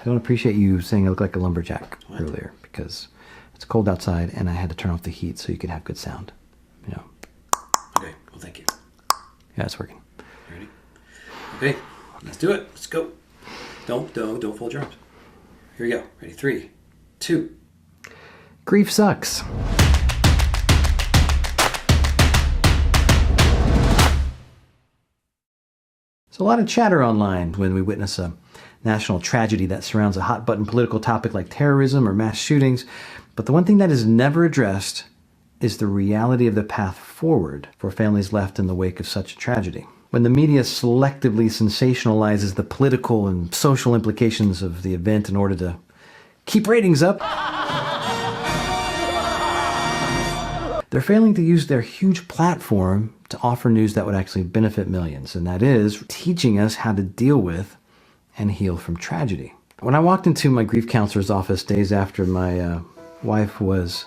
I don't appreciate you saying I look like a lumberjack earlier, because it's cold outside and I had to turn off the heat so you could have good sound. You know. Okay, well, thank you. Yeah, it's working. Ready? Okay, let's do it. Let's go. Don't fold your arms. Here we go. Ready? 3, 2. Grief sucks. There's a lot of chatter online when we witness a national tragedy that surrounds a hot-button political topic like terrorism or mass shootings. But the one thing that is never addressed is the reality of the path forward for families left in the wake of such a tragedy. When the media selectively sensationalizes the political and social implications of the event in order to keep ratings up, they're failing to use their huge platform to offer news that would actually benefit millions, and that is teaching us how to deal with and heal from tragedy. When I walked into my grief counselor's office days after my wife was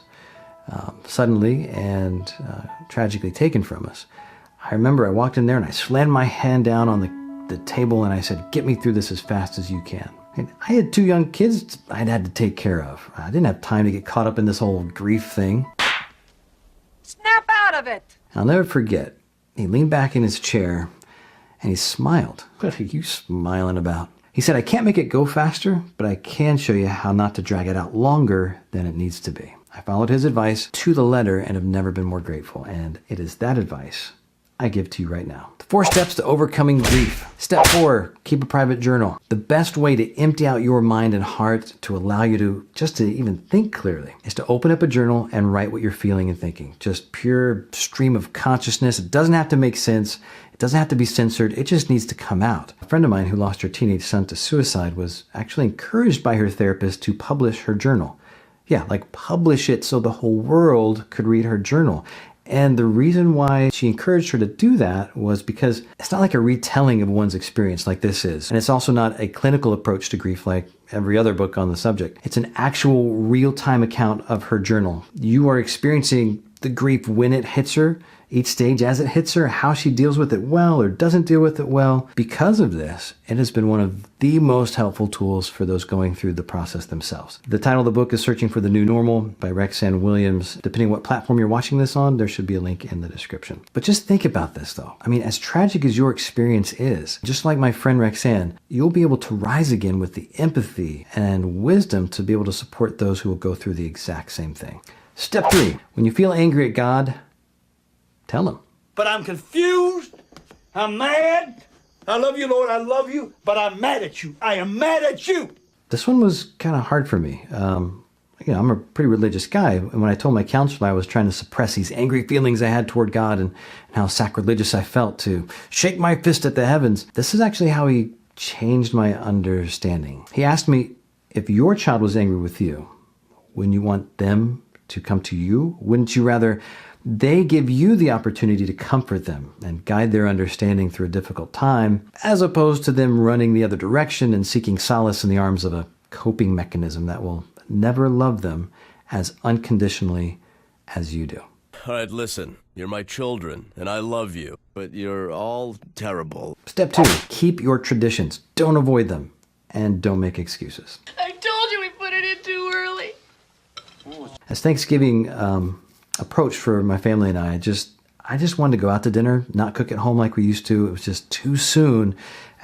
suddenly and tragically taken from us, I remember I walked in there and I slammed my hand down on the table and I said, "Get me through this as fast as you can." And I had 2 young kids I'd had to take care of. I didn't have time to get caught up in this whole grief thing. Snap out of it! I'll never forget. He leaned back in his chair and he smiled. "What are you smiling about?" He said, "I can't make it go faster, but I can show you how not to drag it out longer than it needs to be." I followed his advice to the letter and have never been more grateful. And it is that advice I give to you right now. The 4 steps to overcoming grief. Step 4, keep a private journal. The best way to empty out your mind and heart to allow you to just to even think clearly is to open up a journal and write what you're feeling and thinking. Just pure stream of consciousness. It doesn't have to make sense. It doesn't have to be censored. It just needs to come out. A friend of mine who lost her teenage son to suicide was actually encouraged by her therapist to publish her journal. Yeah, like publish it so the whole world could read her journal. And the reason why she encouraged her to do that was because it's not like a retelling of one's experience like this is. And it's also not a clinical approach to grief like every other book on the subject. It's an actual real-time account of her journal. You are experiencing the grief when it hits her, each stage as it hits her, how she deals with it well or doesn't deal with it well. Because of this, it has been one of the most helpful tools for those going through the process themselves. The title of the book is Searching for the New Normal by Rexanne Williams. Depending on what platform you're watching this on, there should be a link in the description. But just think about this though. I mean, as tragic as your experience is, just like my friend Rexanne, you'll be able to rise again with the empathy and wisdom to be able to support those who will go through the exact same thing. Step 3, when you feel angry at God, tell him. But I'm confused. I'm mad. I love you, Lord. I love you. But I'm mad at you. I am mad at you. This one was kind of hard for me. I'm a pretty religious guy. And when I told my counselor I was trying to suppress these angry feelings I had toward God and how sacrilegious I felt to shake my fist at the heavens, this is actually how he changed my understanding. He asked me, if your child was angry with you, wouldn't you want them to come to you? Wouldn't you rather they give you the opportunity to comfort them and guide their understanding through a difficult time, as opposed to them running the other direction and seeking solace in the arms of a coping mechanism that will never love them as unconditionally as you do? All right, listen. You're my children, and I love you, but you're all terrible. Step 2, keep your traditions. Don't avoid them, and don't make excuses. I told you we put it in too early. As Thanksgiving approached for my family and I just wanted to go out to dinner, not cook at home like we used to. It was just too soon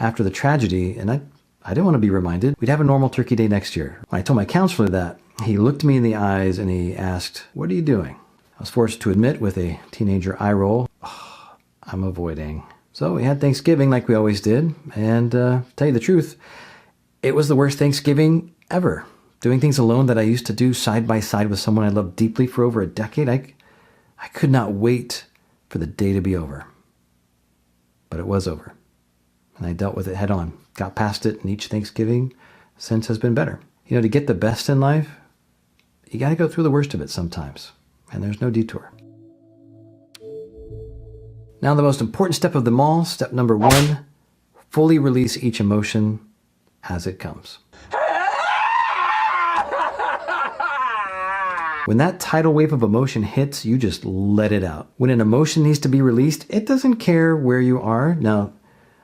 after the tragedy, and I didn't want to be reminded. We'd have a normal turkey day next year. When I told my counselor that, he looked me in the eyes and he asked, "What are you doing?" I was forced to admit with a teenager eye roll, "Oh, I'm avoiding." So we had Thanksgiving like we always did, and to tell you the truth, it was the worst Thanksgiving ever. Doing things alone that I used to do side by side with someone I loved deeply for over a decade, I could not wait for the day to be over. But it was over, and I dealt with it head on, got past it, and each Thanksgiving since has been better. You know, to get the best in life, you got to go through the worst of it sometimes, and there's no detour. Now the most important step of them all, step number 1, fully release each emotion as it comes. When that tidal wave of emotion hits, you just let it out. When an emotion needs to be released, it doesn't care where you are. Now,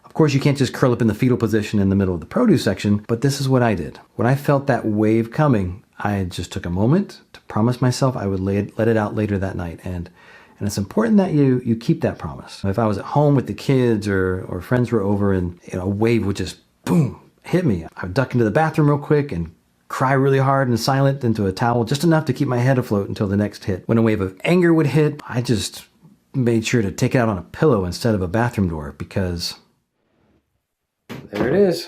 of course, you can't just curl up in the fetal position in the middle of the produce section, but this is what I did. When I felt that wave coming, I just took a moment to promise myself I would let it out later that night. And it's important that you keep that promise. If I was at home with the kids or friends were over and a wave would just boom, hit me, I would duck into the bathroom real quick and cry really hard and silent into a towel, just enough to keep my head afloat until the next hit. When a wave of anger would hit, I just made sure to take it out on a pillow instead of a bathroom door, because there it is.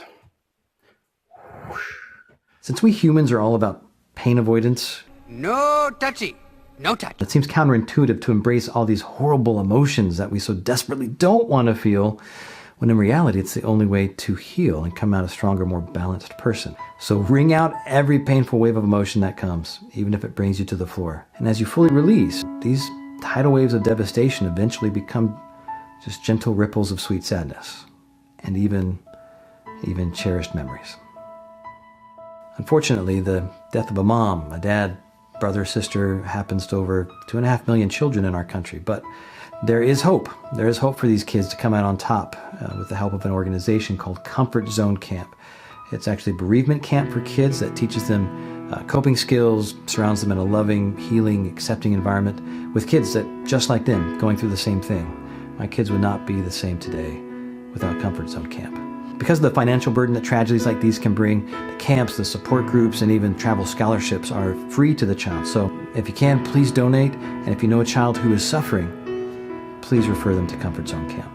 Since we humans are all about pain avoidance, no touchy, no touch. It seems counterintuitive to embrace all these horrible emotions that we so desperately don't want to feel, when in reality it's the only way to heal and come out a stronger, more balanced person. So ring out every painful wave of emotion that comes, even if it brings you to the floor. And as you fully release, these tidal waves of devastation eventually become just gentle ripples of sweet sadness, and even cherished memories. Unfortunately, the death of a mom, a dad, brother, sister happens to over 2.5 million children in our country. But there is hope. There is hope for these kids to come out on top with the help of an organization called Comfort Zone Camp. It's actually a bereavement camp for kids that teaches them coping skills, surrounds them in a loving, healing, accepting environment with kids that, just like them, going through the same thing. My kids would not be the same today without Comfort Zone Camp. Because of the financial burden that tragedies like these can bring, the camps, the support groups, and even travel scholarships are free to the child. So if you can, please donate. And if you know a child who is suffering, please refer them to Comfort Zone Camp.